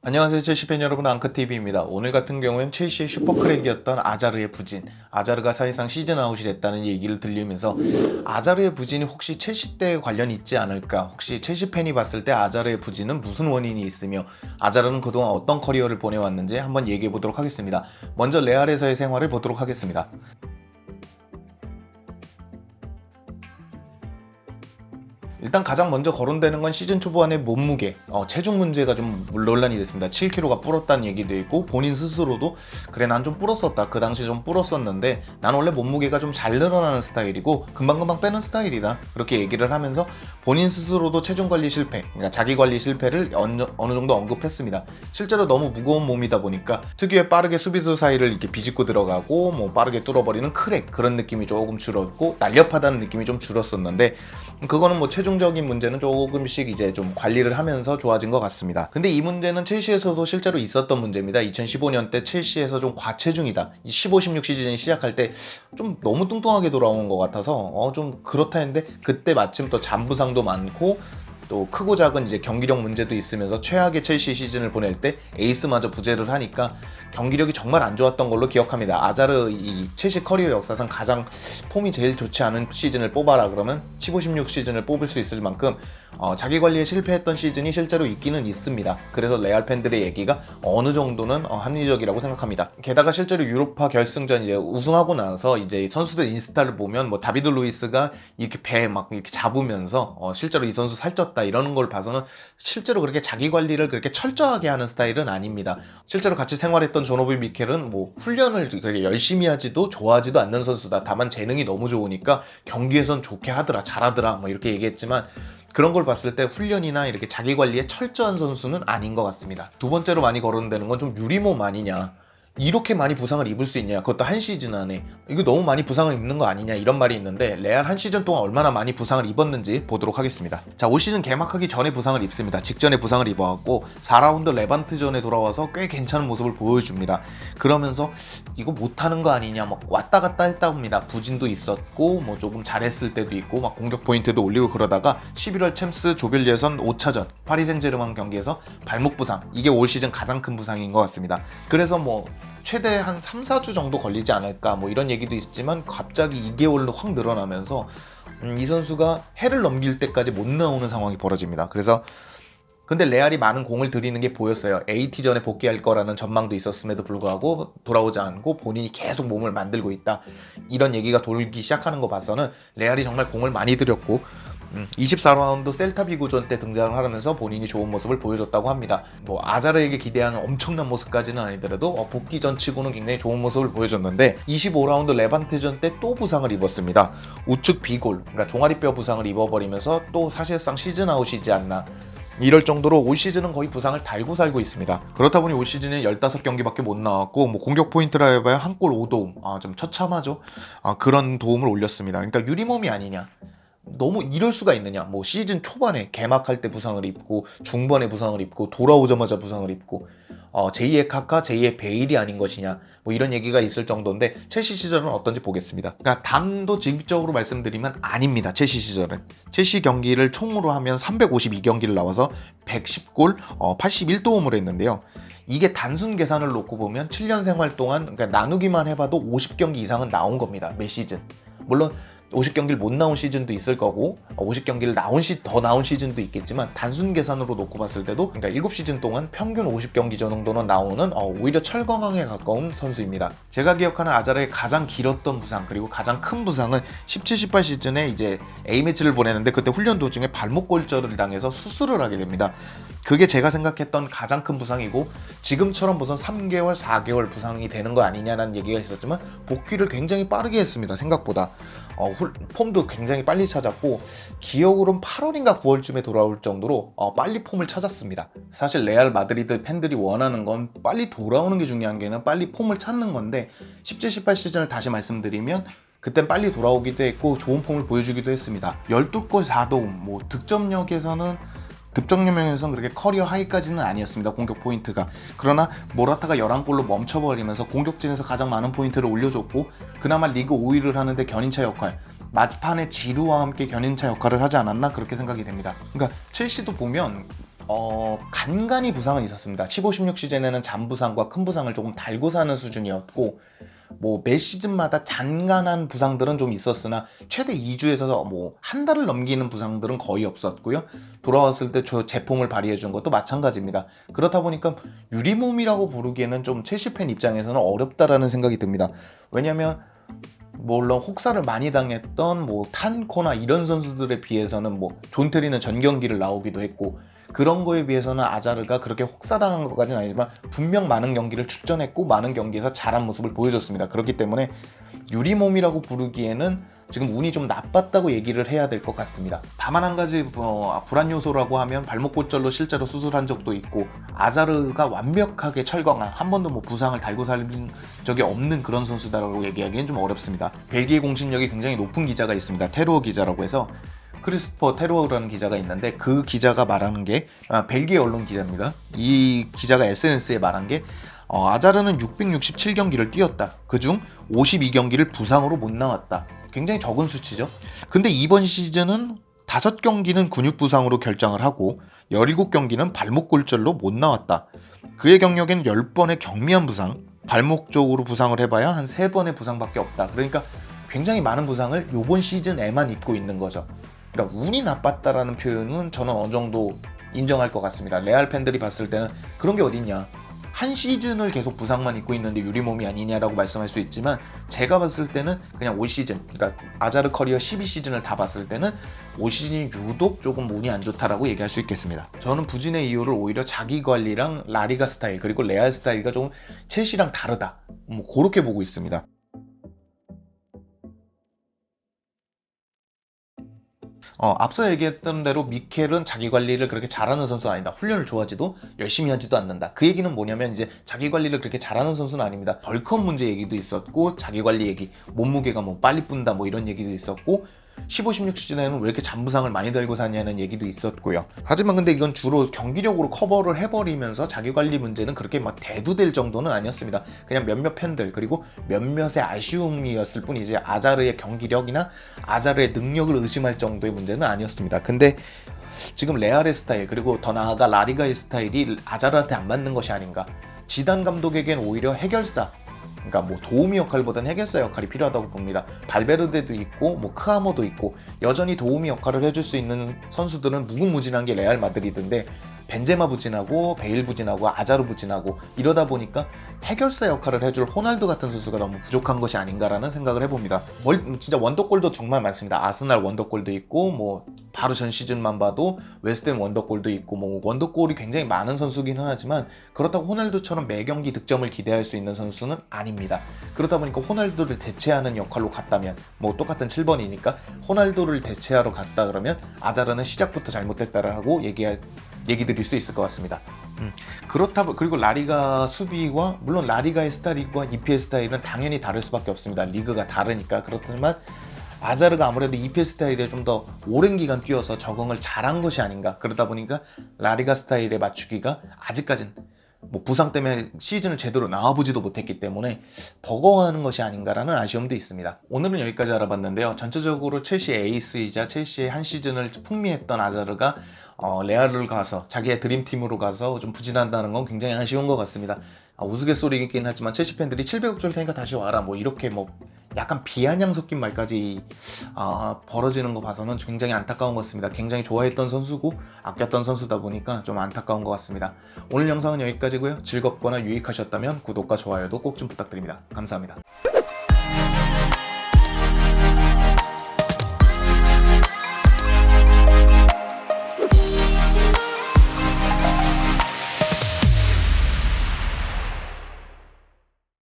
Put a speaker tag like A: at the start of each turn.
A: 안녕하세요, 첼시 팬 여러분. 앙크TV입니다. 오늘 같은 경우엔 첼시의 슈퍼크랙이었던 아자르의 부진, 아자르가 사실상 시즌 아웃이 됐다는 얘기를 들리면서 아자르의 부진이 혹시 첼시 때 관련이 있지 않을까, 혹시 첼시 팬이 봤을 때 아자르의 부진은 무슨 원인이 있으며 아자르는 그동안 어떤 커리어를 보내왔는지 한번 얘기해 보도록 하겠습니다. 먼저 레알에서의 생활을 보도록 하겠습니다. 일단 가장 먼저 거론되는 건 시즌 초반의 몸무게, 체중 문제가 좀 논란이 됐습니다. 7kg가 불었다는 얘기도 있고 본인 스스로도 그래 난 좀 불었었다, 그 당시 좀 불었었는데 난 원래 몸무게가 좀 잘 늘어나는 스타일이고 금방금방 빼는 스타일이다, 그렇게 얘기를 하면서 본인 스스로도 체중 관리 실패, 그러니까 자기 관리 실패를 어느 정도 언급했습니다. 실제로 너무 무거운 몸이다 보니까 특유의 빠르게 수비수 사이를 이렇게 비집고 들어가고 뭐 빠르게 뚫어버리는 크랙, 그런 느낌이 조금 줄었고 날렵하다는 느낌이 좀 줄었었는데, 그거는 뭐 체중적인 문제는 조금씩 이제 좀 관리를 하면서 좋아진 것 같습니다. 근데 이 문제는 첼시에서도 실제로 있었던 문제입니다. 2015년 때 첼시에서 좀 과체중이다, 15-16 시즌이 시작할 때 좀 너무 뚱뚱하게 돌아오는 것 같아서 좀 그렇다 했는데, 그때 마침 또 잔부상도 많고 또 크고 작은 이제 경기력 문제도 있으면서 최악의 첼시 시즌을 보낼 때 에이스마저 부재를 하니까 경기력이 정말 안 좋았던 걸로 기억합니다. 아자르 이 첼시 커리어 역사상 가장 폼이 제일 좋지 않은 시즌을 뽑아라 그러면 15-16 시즌을 뽑을 수 있을 만큼 자기 관리에 실패했던 시즌이 실제로 있기는 있습니다. 그래서 레알 팬들의 얘기가 어느 정도는 합리적이라고 생각합니다. 게다가 실제로 유로파 결승전 이제 우승하고 나서 이제 선수들 인스타를 보면 뭐 다비드 루이스가 이렇게 배 막 이렇게 잡으면서 실제로 이 선수 살쪘다 이러는 걸 봐서는 실제로 그렇게 자기 관리를 그렇게 철저하게 하는 스타일은 아닙니다. 실제로 같이 생활했던 조노비 미켈은 뭐 훈련을 그렇게 열심히 하지도 좋아하지도 않는 선수다, 다만 재능이 너무 좋으니까 경기에선 좋게 하더라, 잘하더라 뭐 이렇게 얘기했지만 그런 걸 봤을 때 훈련이나 이렇게 자기 관리에 철저한 선수는 아닌 것 같습니다. 두 번째로 많이 거론되는 건 좀 유리몸 아니냐, 이렇게 많이 부상을 입을 수 있냐, 그것도 한 시즌 안에 이거 너무 많이 부상을 입는 거 아니냐 이런 말이 있는데, 레알 한 시즌 동안 얼마나 많이 부상을 입었는지 보도록 하겠습니다. 자, 올 시즌 개막하기 전에 부상을 입습니다. 직전에 부상을 입어갖고 4라운드 레반트전에 돌아와서 꽤 괜찮은 모습을 보여줍니다. 그러면서 이거 못하는 거 아니냐 막 왔다 갔다 했다 봅니다. 부진도 있었고 뭐 조금 잘했을 때도 있고 막 공격 포인트도 올리고, 그러다가 11월 챔스 조별 예선 5차전 파리 생제르맹 경기에서 발목 부상, 이게 올 시즌 가장 큰 부상인 것 같습니다. 그래서 뭐 최대 한 3-4주 정도 걸리지 않을까 뭐 이런 얘기도 있지만 갑자기 2개월로 확 늘어나면서 이 선수가 해를 넘길 때까지 못 나오는 상황이 벌어집니다. 그래서 근데 레알이 많은 공을 들이는 게 보였어요. AT전에 복귀할 거라는 전망도 있었음에도 불구하고 돌아오지 않고 본인이 계속 몸을 만들고 있다, 이런 얘기가 돌기 시작하는 거 봐서는 레알이 정말 공을 많이 들였고 24라운드 셀타비고전 때 등장을 하면서 본인이 좋은 모습을 보여줬다고 합니다. 뭐 아자르에게 기대하는 엄청난 모습까지는 아니더라도 복귀 전 치고는 굉장히 좋은 모습을 보여줬는데 25라운드 레반트전 때 또 부상을 입었습니다. 우측 비골, 그러니까 종아리뼈 부상을 입어버리면서 또 사실상 시즌 아웃이지 않나, 이럴 정도로 올 시즌은 거의 부상을 달고 살고 있습니다. 그렇다 보니 올 시즌에 15경기밖에 못 나왔고 뭐 공격 포인트라 해봐야 한 골 5도움, 좀 처참하죠. 그런 도움을 올렸습니다. 그러니까 유리몸이 아니냐, 너무 이럴 수가 있느냐, 뭐 시즌 초반에 개막할 때 부상을 입고 중반에 부상을 입고 돌아오자마자 부상을 입고 제2의 카카, 제2의 베일이 아닌 것이냐, 뭐 이런 얘기가 있을 정도인데 첼시 시절은 어떤지 보겠습니다. 그러니까 단도직입적으로 말씀드리면 아닙니다. 첼시 시절은 첼시 경기를 총으로 하면 352경기를 나와서 110골 81도움을 했는데요. 이게 단순 계산을 놓고 보면 7년 생활 동안 그러니까 나누기만 해봐도 50경기 이상은 나온 겁니다. 매 시즌. 물론 50경기를 못 나온 시즌도 있을 거고 50경기를 더 나온 시즌도 있겠지만 단순 계산으로 놓고 봤을 때도 그러니까 7시즌 동안 평균 50경기 정도는 나오는 오히려 철강왕에 가까운 선수입니다. 제가 기억하는 아자르의 가장 길었던 부상, 그리고 가장 큰 부상은 17-18 시즌에 이제 A매치를 보내는데 그때 훈련 도중에 발목 골절을 당해서 수술을 하게 됩니다. 그게 제가 생각했던 가장 큰 부상이고, 지금처럼 무슨 3개월, 4개월 부상이 되는 거 아니냐라는 얘기가 있었지만 복귀를 굉장히 빠르게 했습니다. 생각보다. 폼도 굉장히 빨리 찾았고 기억으로는 8월인가 9월쯤에 돌아올 정도로 빨리 폼을 찾았습니다. 사실 레알 마드리드 팬들이 원하는 건 빨리 돌아오는 게 중요한 게 아니라 빨리 폼을 찾는 건데 17-18 시즌을 다시 말씀드리면 그땐 빨리 돌아오기도 했고 좋은 폼을 보여주기도 했습니다. 12골 4도움, 뭐 득점력에서는 그렇게 커리어 하이까지는 아니었습니다. 공격 포인트가. 그러나 모라타가 11골로 멈춰버리면서 공격진에서 가장 많은 포인트를 올려줬고 그나마 리그 5위를 하는데 견인차 역할, 막판에 지루와 함께 견인차 역할을 하지 않았나, 그렇게 생각이 됩니다. 그러니까 첼시도 보면 간간히 부상은 있었습니다. 15, 16 시즌에는 잔부상과 큰 부상을 조금 달고 사는 수준이었고, 뭐 매 시즌마다 잔간한 부상들은 좀 있었으나 최대 2주에서 뭐 한 달을 넘기는 부상들은 거의 없었고요. 돌아왔을 때 저 제품을 발휘해 준 것도 마찬가지입니다. 그렇다 보니까 유리몸이라고 부르기에는 좀 첼시 팬 입장에서는 어렵다라는 생각이 듭니다. 왜냐면 물론 혹사를 많이 당했던 뭐 탄코나 이런 선수들에 비해서는 뭐 존 테리는 전 경기를 나오기도 했고, 그런 거에 비해서는 아자르가 그렇게 혹사당한 것까지는 아니지만 분명 많은 경기를 출전했고 많은 경기에서 잘한 모습을 보여줬습니다. 그렇기 때문에 유리몸이라고 부르기에는 지금 운이 좀 나빴다고 얘기를 해야 될 것 같습니다. 다만 한 가지 불안 요소라고 하면 발목 골절로 실제로 수술한 적도 있고, 아자르가 완벽하게 철거한 한 번도 뭐 부상을 달고 살린 적이 없는 그런 선수다라고 얘기하기엔 좀 어렵습니다. 벨기에 공신력이 굉장히 높은 기자가 있습니다. 테루어 기자라고 해서 크리스퍼 테루어라는 기자가 있는데, 그 기자가 말하는 게 벨기에 언론 기자입니다. 이 기자가 SNS에 말한 게 아자르는 667경기를 뛰었다. 그중 52경기를 부상으로 못 나왔다. 굉장히 적은 수치죠. 근데 이번 시즌은 5경기는 근육 부상으로 결장을 하고 17경기는 발목 골절로 못 나왔다. 그의 경력에는 10번의 경미한 부상, 발목 쪽으로 부상을 해봐야 한 3번의 부상밖에 없다. 그러니까 굉장히 많은 부상을 이번 시즌에만 입고 있는 거죠. 그러니까 운이 나빴다라는 표현은 저는 어느 정도 인정할 것 같습니다. 레알 팬들이 봤을 때는 그런 게 어딨냐, 한 시즌을 계속 부상만 입고 있는데 유리몸이 아니냐라고 말씀할 수 있지만, 제가 봤을 때는 그냥 올 시즌, 그러니까 아자르 커리어 12시즌을 다 봤을 때는 올 시즌이 유독 조금 운이 안 좋다라고 얘기할 수 있겠습니다. 저는 부진의 이유를 오히려 자기 관리랑 라리가 스타일 그리고 레알 스타일이 좀 첼시랑 다르다, 뭐 그렇게 보고 있습니다. 앞서 얘기했던 대로 미켈은 자기 관리를 그렇게 잘하는 선수는 아니다. 훈련을 좋아하지도 열심히 하지도 않는다. 그 얘기는 뭐냐면 이제 자기 관리를 그렇게 잘하는 선수는 아닙니다. 벌크업 문제 얘기도 있었고, 자기 관리 얘기, 몸무게가 뭐 빨리 뚠다 뭐 이런 얘기도 있었고, 15, 16 시즌에는 왜 이렇게 잔부상을 많이 달고 사냐는 얘기도 있었고요. 하지만 근데 이건 주로 경기력으로 커버를 해버리면서 자기 관리 문제는 그렇게 막 대두될 정도는 아니었습니다. 그냥 몇몇 팬들 그리고 몇몇의 아쉬움이었을 뿐이지 아자르의 경기력이나 아자르의 능력을 의심할 정도의 문제는 아니었습니다. 근데 지금 레알의 스타일 그리고 더 나아가 라리가의 스타일이 아자르한테 안 맞는 것이 아닌가. 지단 감독에겐 오히려 해결사, 그러니까 뭐 도우미 역할보다는 해결사 역할이 필요하다고 봅니다. 발베르데도 있고 뭐 크아모도 있고, 여전히 도우미 역할을 해줄 수 있는 선수들은 무궁무진한 게 레알 마드리드인데, 벤제마 부진하고 베일 부진하고 아자르 부진하고 이러다 보니까 해결사 역할을 해줄 호날두 같은 선수가 너무 부족한 것이 아닌가라는 생각을 해봅니다. 진짜 원더골도 정말 많습니다. 아스날 원더골도 있고, 뭐 바로 전 시즌만 봐도 웨스트햄 원더골도 있고, 뭐 원더골이 굉장히 많은 선수긴 하지만 그렇다고 호날두처럼 매 경기 득점을 기대할 수 있는 선수는 아닙니다. 그렇다 보니까 호날두를 대체하는 역할로 갔다면, 뭐 똑같은 7번이니까 호날두를 대체하러 갔다 그러면 아자르는 시작부터 잘못됐다라고 얘기 드릴 수 있을 것 같습니다. 그리고 라리가 수비와, 물론 라리가의 스타일과 EPL 스타일은 당연히 다를 수밖에 없습니다. 리그가 다르니까. 그렇지만 아자르가 아무래도 EPL 스타일에 좀 더 오랜 기간 뛰어서 적응을 잘한 것이 아닌가. 그러다 보니까 라리가 스타일에 맞추기가 아직까진 뭐 부상 때문에 시즌을 제대로 나와보지도 못했기 때문에 버거워하는 것이 아닌가라는 아쉬움도 있습니다. 오늘은 여기까지 알아봤는데요. 전체적으로 첼시의 에이스이자 첼시의 한 시즌을 풍미했던 아자르가 레알을 가서 자기의 드림팀으로 가서 좀 부진한다는 건 굉장히 아쉬운 것 같습니다. 우스갯소리이긴 하지만 첼시 팬들이 700억 줄 테니까 다시 와라 뭐 이렇게 뭐 약간 비아냥 섞인 말까지 벌어지는 거 봐서는 굉장히 안타까운 것 같습니다. 굉장히 좋아했던 선수고 아꼈던 선수다 보니까 좀 안타까운 것 같습니다. 오늘 영상은 여기까지고요. 즐겁거나 유익하셨다면 구독과 좋아요도 꼭 좀 부탁드립니다. 감사합니다.